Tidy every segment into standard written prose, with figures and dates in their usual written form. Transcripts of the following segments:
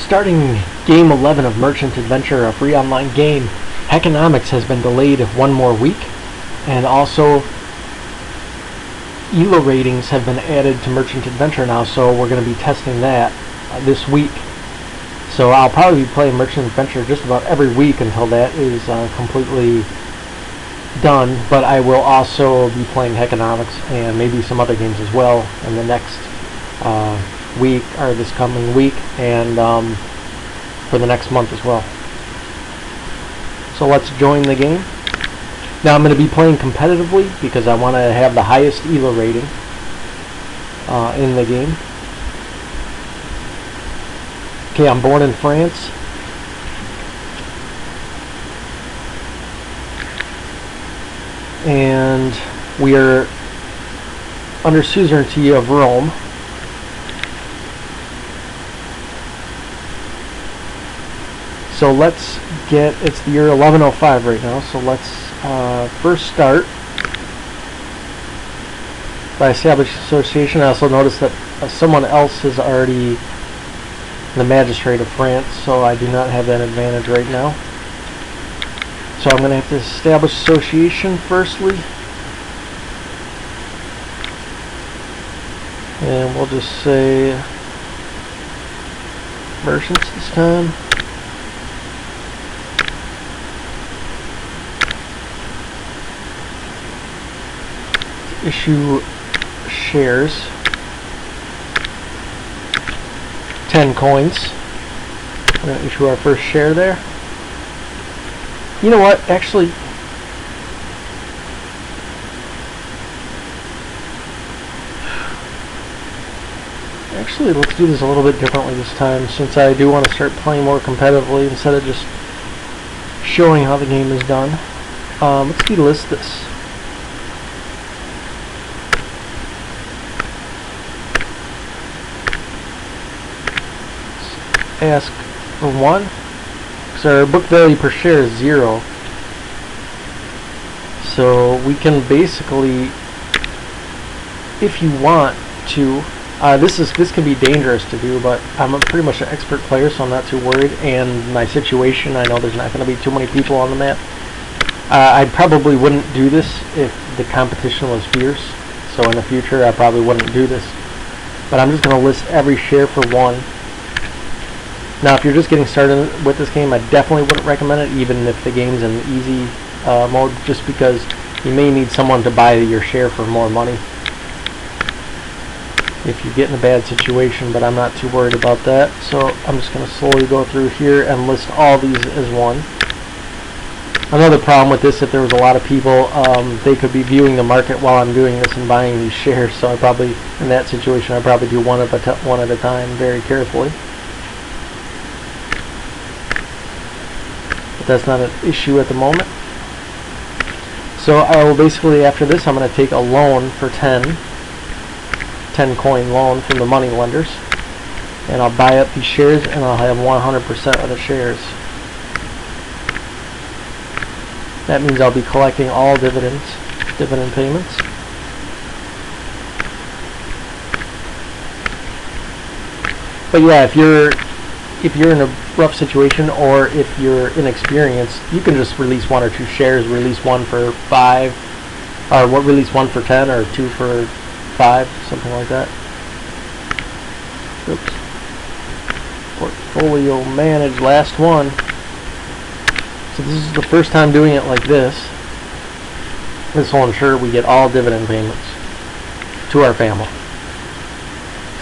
Starting Game 11 of Merchant Adventure, a free online game, Economics has been delayed 1 more week, and also ELO ratings have been added to Merchant Adventure now, so we're going to be testing that this week. So I'll probably be playing Merchant Adventure just about every week until that is completely done, but I will also be playing Economics and maybe some other games as well in the next week, or this coming week, and for the next month as well. So let's join the game. Now I'm going to be playing competitively because I want to have the highest ELO rating in the game. Okay, I'm born in France. And we are under suzerainty of Rome. So let's get, it's the year 1105 right now, so let's first start by establishing association. I also noticed that someone else is already the magistrate of France, so I do not have that advantage right now. So I'm going to have to establish association firstly. And we'll just say merchants this time. Issue shares. 10 coins. We're going to issue our first share there. You know what? Actually, let's do this a little bit differently this time, since I do want to start playing more competitively instead of just showing how the game is done. Let's delist this. Ask for 1, because our book value per share is 0. So we can basically, if you want to, this can be dangerous to do, but I'm pretty much an expert player, so I'm not too worried. And my situation, I know there's not going to be too many people on the map. I probably wouldn't do this if the competition was fierce. So in the future, I probably wouldn't do this. But I'm just going to list every share for 1. Now, if you're just getting started with this game, I definitely wouldn't recommend it, even if the game's in easy mode, just because you may need someone to buy your share for more money if you get in a bad situation, but I'm not too worried about that. So I'm just going to slowly go through here and list all these as 1. Another problem with this, if there was a lot of people, they could be viewing the market while I'm doing this and buying these shares, so I probably, in that situation, I probably do one at a time very carefully. That's not an issue at the moment. So I will basically, after this, I'm going to take a loan for 10 coin loan from the money lenders, and I'll buy up these shares, and I'll have 100% of the shares. That means I'll be collecting all dividend payments. But yeah, if you're in a rough situation, or if you're inexperienced, you can just release 1 or 2 shares, release 1 for 5, or release 1 for 10, or 2 for 5, something like that. Oops. Portfolio manage, last one. So this is the first time doing it like this. This will ensure we get all dividend payments to our family.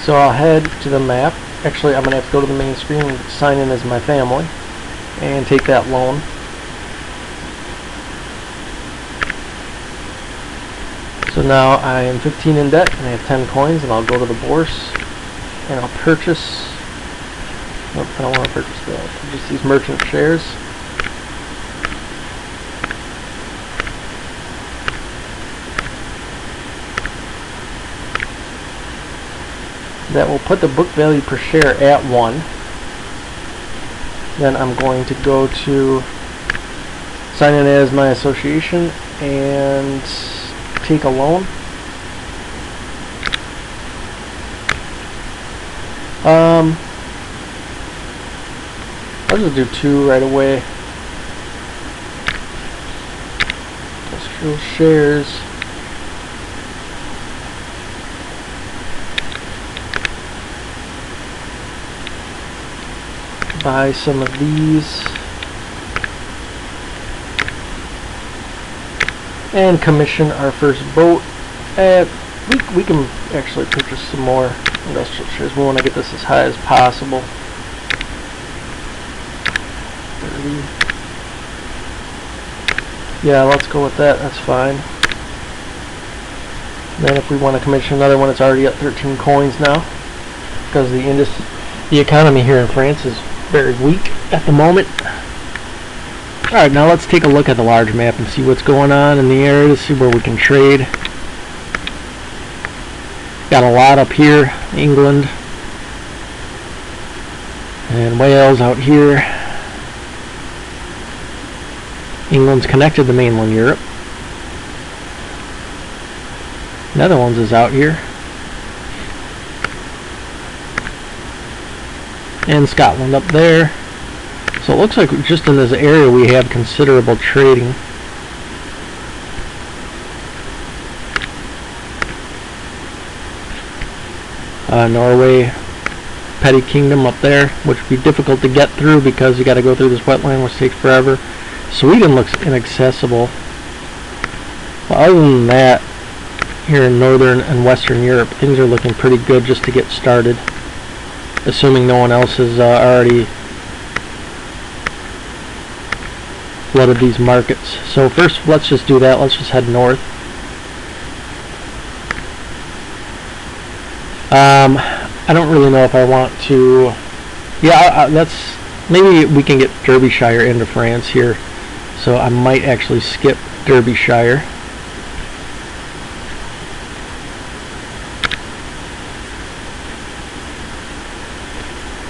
So I'll head to the map. Actually, I'm going to have to go to the main screen and sign in as my family and take that loan. So now I am 15 in debt, and I have 10 coins, and I'll go to the bourse and I'll purchase. Nope, I don't want to purchase that. I'll purchase these merchant shares. That will put the book value per share at 1. Then I'm going to go to sign in as my association and take a loan. I'll just do 2 right away. Industrial shares. Buy some of these. And commission our first boat. We can actually purchase some more industrial shares. We want to get this as high as possible. 30. Yeah, let's go with that. That's fine. Then if we want to commission another one, it's already at 13 coins now, because the economy here in France is very weak at the moment. Alright, now let's take a look at the large map and see what's going on in the area to see where we can trade. Got a lot up here, England and Wales out here. England's connected to mainland Europe. Netherlands is out here. And Scotland up there. So it looks like just in this area we have considerable trading. Norway, petty kingdom up there, which would be difficult to get through because you got to go through this wetland, which takes forever. Sweden looks inaccessible. Well, other than that, here in Northern and Western Europe, things are looking pretty good just to get started, assuming no one else has already flooded these markets. So first, let's just do that. Let's just head north. I don't really know if I want to. Yeah, that's maybe we can get Derbyshire into France here. So I might actually skip Derbyshire.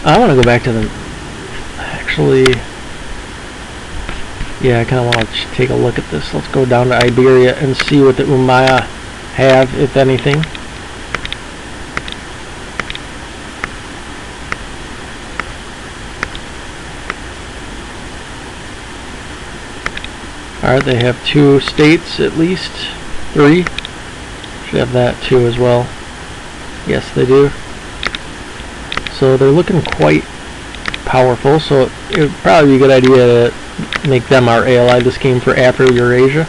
I want to go back to the. Actually, yeah, I kind of want to take a look at this. Let's go down to Iberia and see what the Umayya have, if anything. Alright, they have 2 states at least. 3. Should have that too as well. Yes, they do. So they're looking quite powerful, so it would probably be a good idea to make them our ally this game for after Eurasia,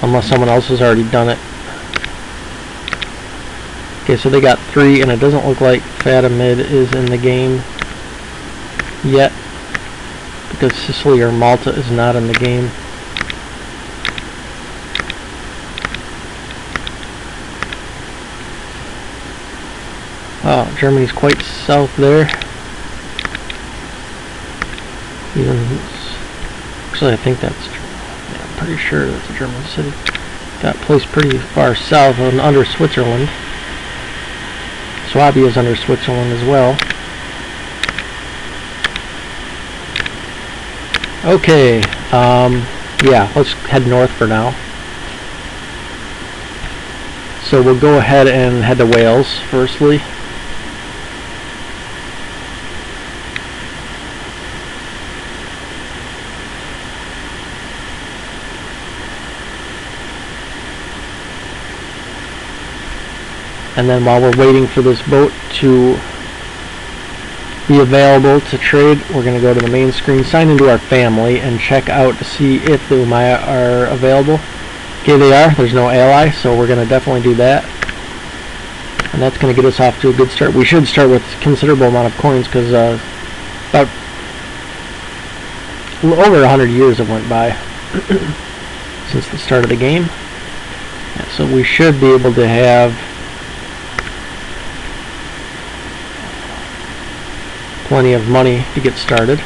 unless someone else has already done it. Okay, so they got 3, and it doesn't look like Fatimid is in the game yet, because Sicily or Malta is not in the game. Oh, Germany's quite south there. Actually, I think that's. Yeah, I'm pretty sure that's a German city. Got placed pretty far south and under Switzerland. Swabia is under Switzerland as well. Okay. Yeah, let's head north for now. So we'll go ahead and head to Wales firstly. And then while we're waiting for this boat to be available to trade, we're going to go to the main screen, sign into our family, and check out to see if the Umayya are available. Okay, they are. There's no ally, so we're going to definitely do that. And that's going to get us off to a good start. We should start with a considerable amount of coins, because about over 100 years have went by since the start of the game. Yeah, so we should be able to have plenty of money to get started.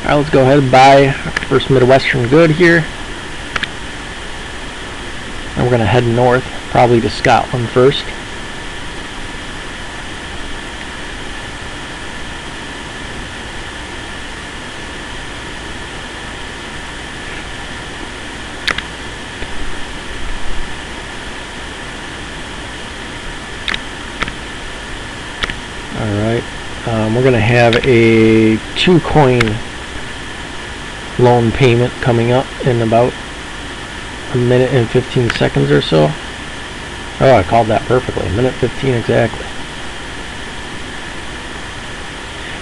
Alright, let's go ahead and buy our first Midwestern good here. And we're going to head north, probably to Scotland first. Alright, We're going to have a 2-coin loan payment coming up in about a minute and 15 seconds or so. Oh, I called that perfectly. A minute 15 exactly.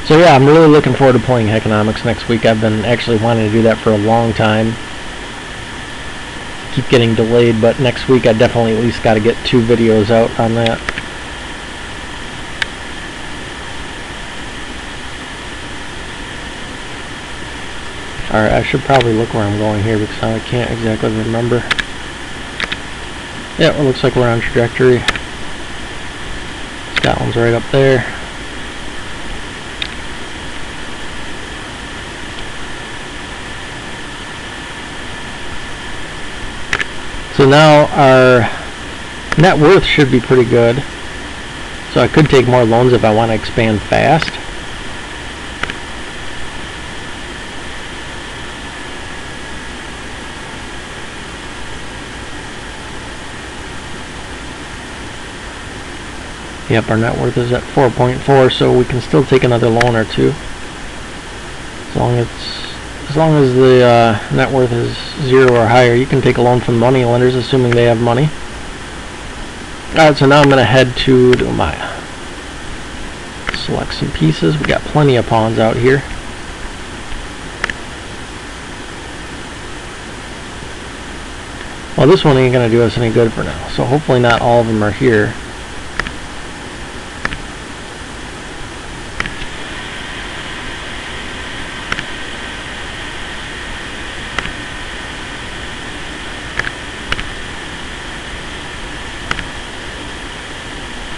So yeah, I'm really looking forward to playing Economics next week. I've been actually wanting to do that for a long time. Keep getting delayed, but next week I definitely at least got to get 2 videos out on that. Alright, I should probably look where I'm going here because I can't exactly remember. Yeah, it looks like we're on trajectory. Scotland's right up there. So now our net worth should be pretty good. So I could take more loans if I want to expand fast. Yep, our net worth is at 4.4, so we can still take another loan or two. As long as the net worth is 0 or higher, you can take a loan from money lenders, assuming they have money. Alright, so now I'm going to head to the Umayya. Select some pieces. We got plenty of pawns out here. Well, this one ain't going to do us any good for now, so hopefully not all of them are here.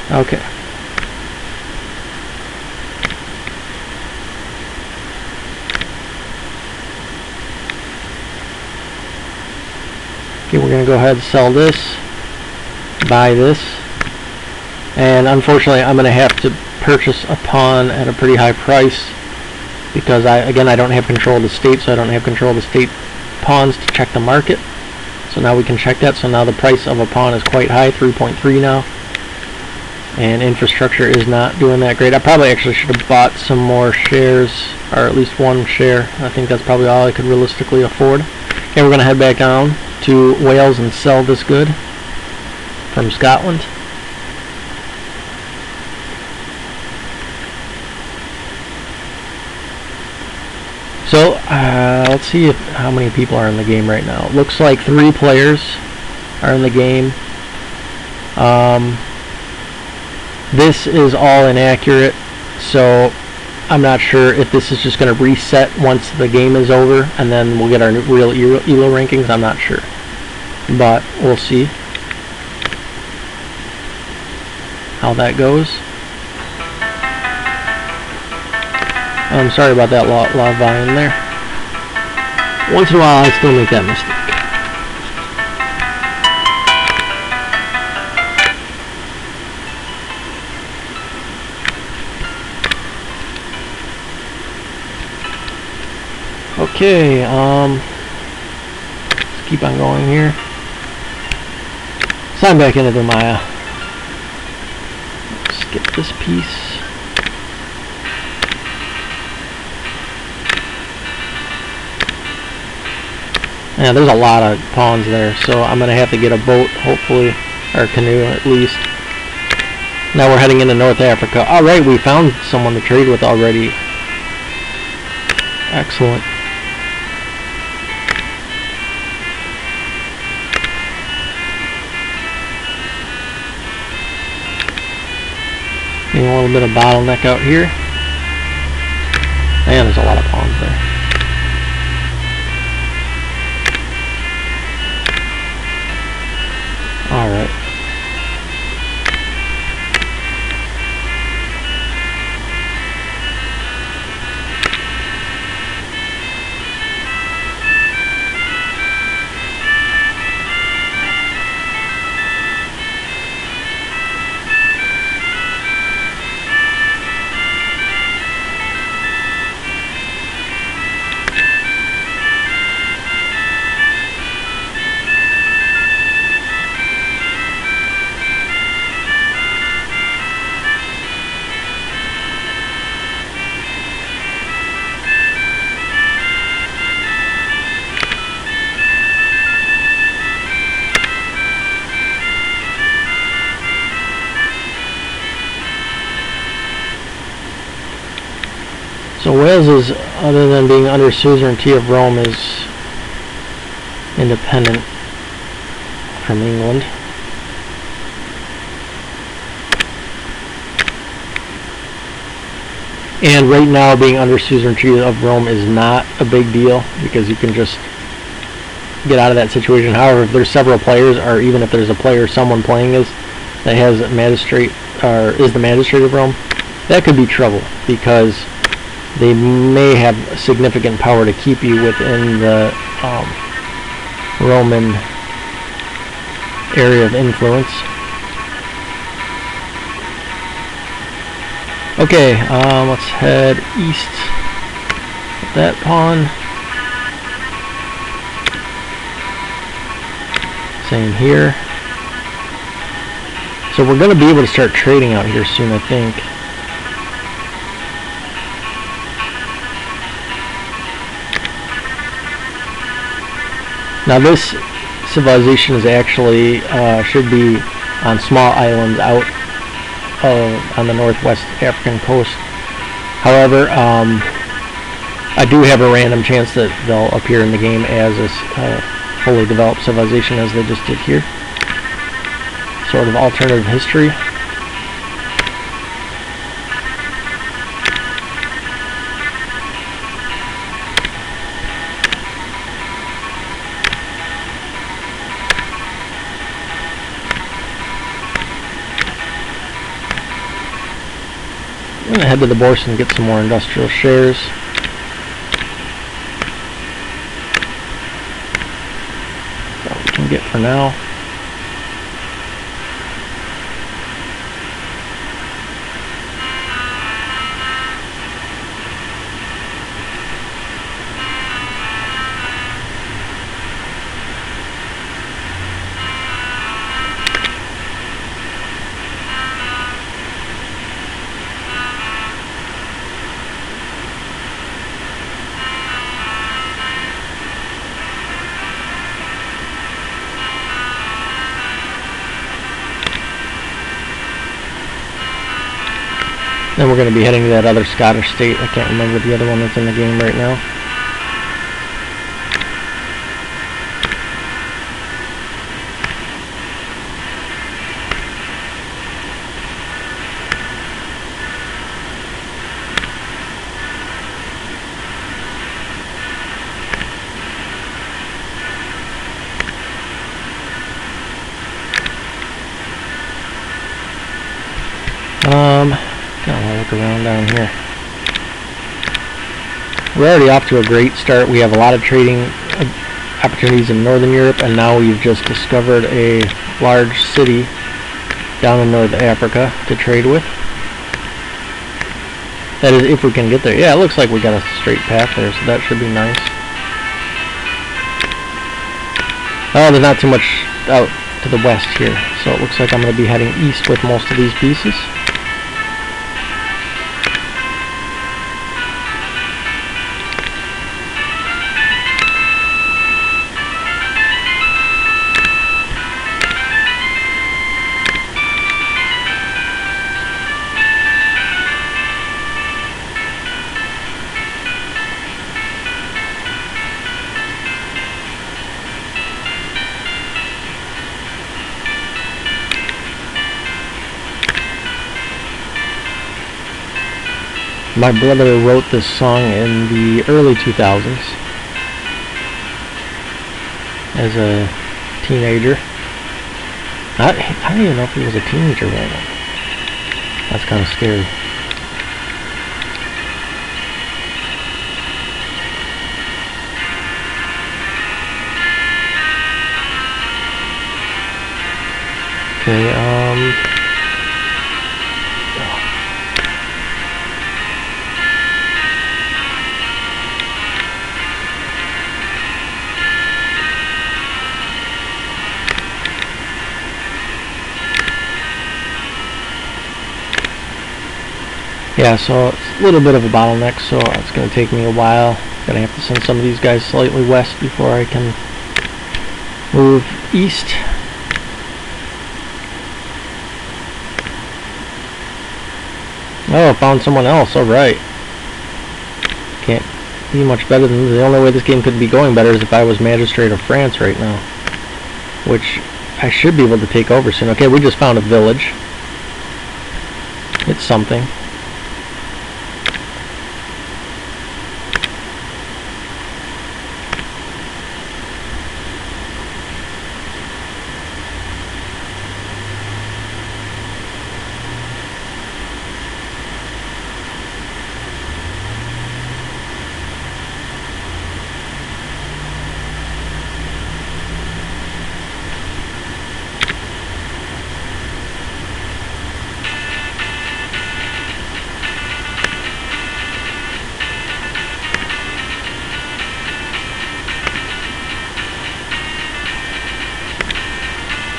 Okay. Okay, we're going to go ahead and sell this, buy this, and unfortunately I'm going to have to purchase a pawn at a pretty high price because I don't have control of the state, so I don't have control of the state pawns to check the market. So now we can check that. So now the price of a pawn is quite high, 3.3 now. And infrastructure is not doing that great. I probably actually should have bought some more shares, or at least 1 share. I think that's probably all I could realistically afford. Okay, we're going to head back down to Wales and sell this good from Scotland. So let's see how many people are in the game right now. It looks like 3 players are in the game. This is all inaccurate, so I'm not sure if this is just going to reset once the game is over and then we'll get our real ELO rankings. I'm not sure, but we'll see how that goes. I'm sorry about that lot of volume there. Once in a while I still make that mistake. Okay, let's keep on going here. Sign back into the Umayya. Skip this piece. Yeah, there's a lot of pawns there, so I'm going to have to get a boat, hopefully, or a canoe at least. Now we're heading into North Africa. Alright, we found someone to trade with already. Excellent. Getting a little bit of bottleneck out here. Man, there's a lot of pawns there. Alright. So Wales is, other than being under suzerainty of Rome, is independent from England. And right now, being under suzerainty of Rome is not a big deal because you can just get out of that situation. However, if there's several players, or even if there's a player someone playing is that has magistrate or is the magistrate of Rome, that could be trouble because they may have significant power to keep you within the Roman area of influence. Okay, let's head east with that pawn. Same here. So we're going to be able to start trading out here soon, I think. Now this civilization is actually should be on small islands out on the northwest African coast. However, I do have a random chance that they'll appear in the game as a fully developed civilization, as they just did here. Sort of alternative history. I'm going to head to the bourse and get some more industrial shares. That's all we can get for now. Then we're going to be heading to that other Scottish state. I can't remember the other one that's in the game right now. I'll look around down here. We're already off to a great start. We have a lot of trading opportunities in Northern Europe, and now we've just discovered a large city down in North Africa to trade with. That is, if we can get there. Yeah, it looks like we got a straight path there, so that should be nice. Oh, there's not too much out to the west here, so it looks like I'm going to be heading east with most of these pieces. My brother wrote this song in the early 2000s as a teenager. I don't even know if he was a teenager right now. That's kind of scary. Okay, yeah, so it's a little bit of a bottleneck, so it's going to take me a while. Gonna have to send some of these guys slightly west before I can move east. Oh, found someone else, alright. Can't be much better than the only way this game could be going better is if I was Magistrate of France right now, which I should be able to take over soon. Okay, we just found a village. It's something.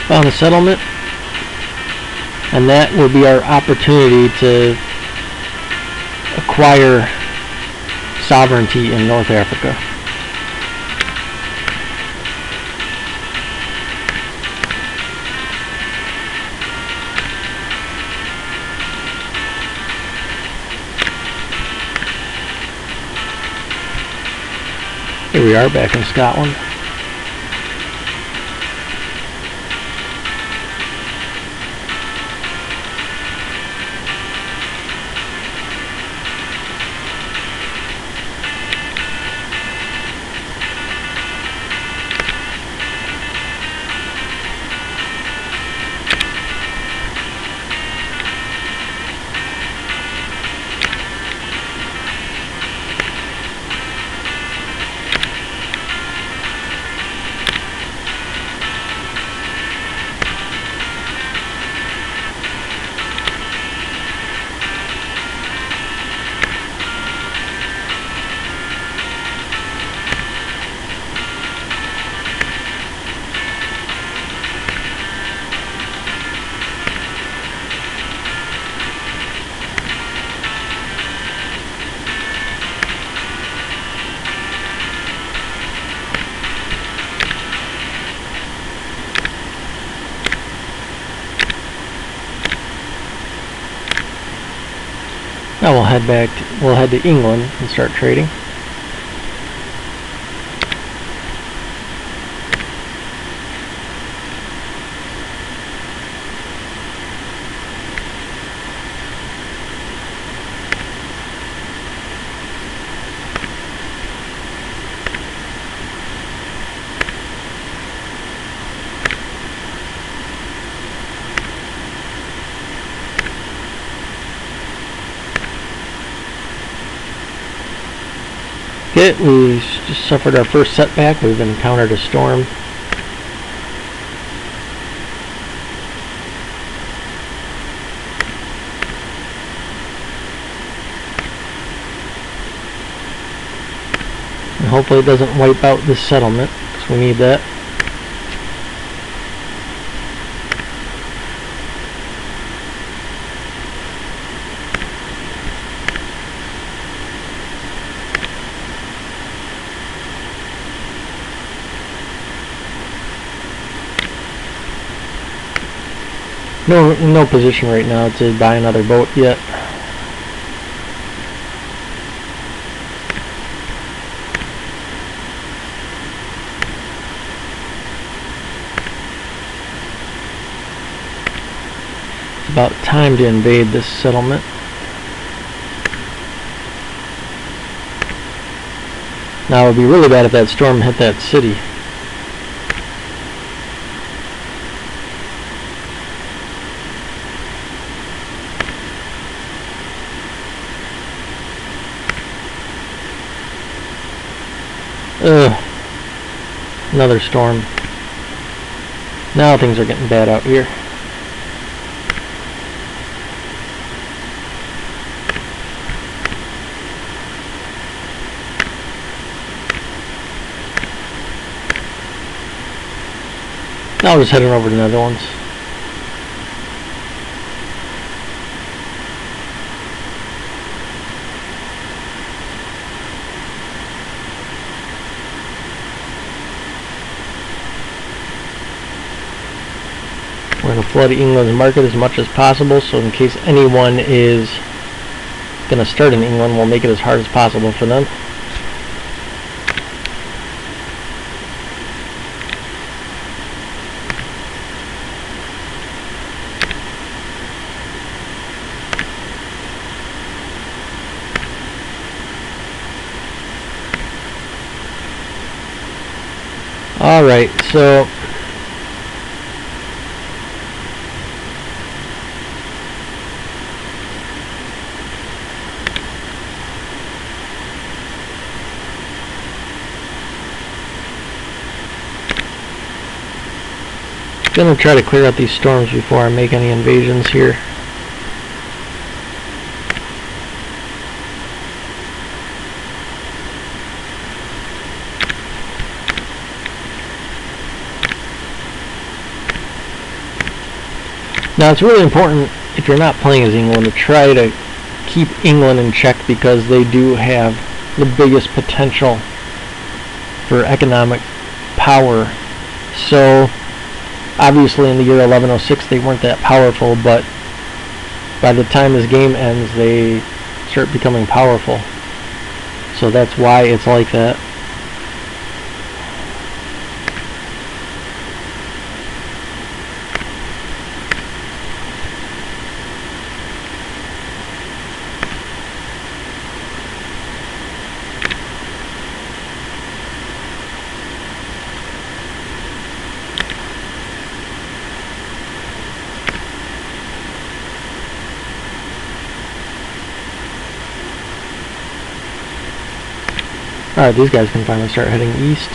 Found a settlement, and that will be our opportunity to acquire sovereignty in North Africa. Here we are back in Scotland. Now we'll head to England and start trading. We just suffered our first setback. We've encountered a storm. And hopefully it doesn't wipe out this settlement, because we need that. No position right now to buy another boat yet. It's about time to invade this settlement. Now it would be really bad if that storm hit that city. Another storm. Now things are getting bad out here. Now we're just heading over to the Netherlands. We're going to flood England's market as much as possible, so in case anyone is going to start in England, we'll make it as hard as possible for them. Alright, so I'm going to try to clear out these storms before I make any invasions here. Now it's really important, if you're not playing as England, to try to keep England in check, because they do have the biggest potential for economic power. So obviously in the year 1106 they weren't that powerful, but by the time this game ends they start becoming powerful. So that's why it's like that. Alright, these guys can finally start heading east.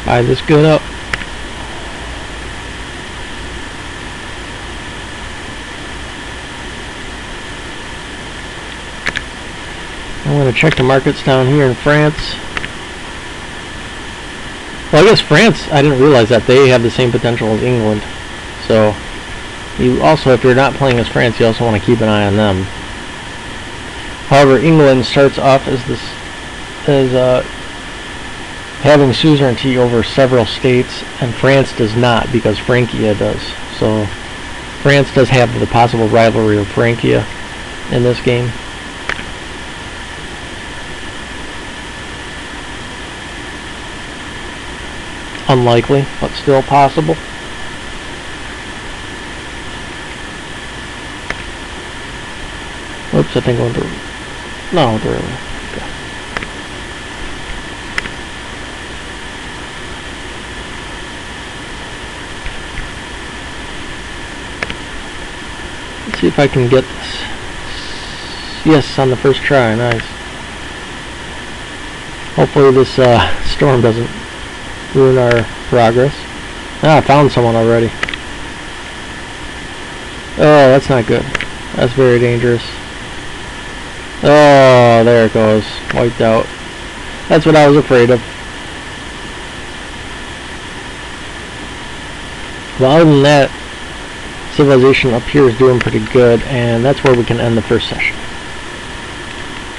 Buy this good up. I'm going to check the markets down here in France. Well, I guess France, I didn't realize that they have the same potential as England. So you also, if you're not playing as France, you also want to keep an eye on them. However, England starts off as having suzerainty over several states, and France does not, because Francia does. So France does have the possible rivalry of Francia in this game. Unlikely, but still possible. Oops, I think I went through. No, I went through earlier. Okay. Let's see if I can get this. Yes, on the first try. Nice. Hopefully this storm doesn't ruin our progress. Ah, I found someone already. Oh, that's not good. That's very dangerous. Oh, there it goes. Wiped out. That's what I was afraid of. Well, other than that, civilization up here is doing pretty good, and that's where we can end the first session.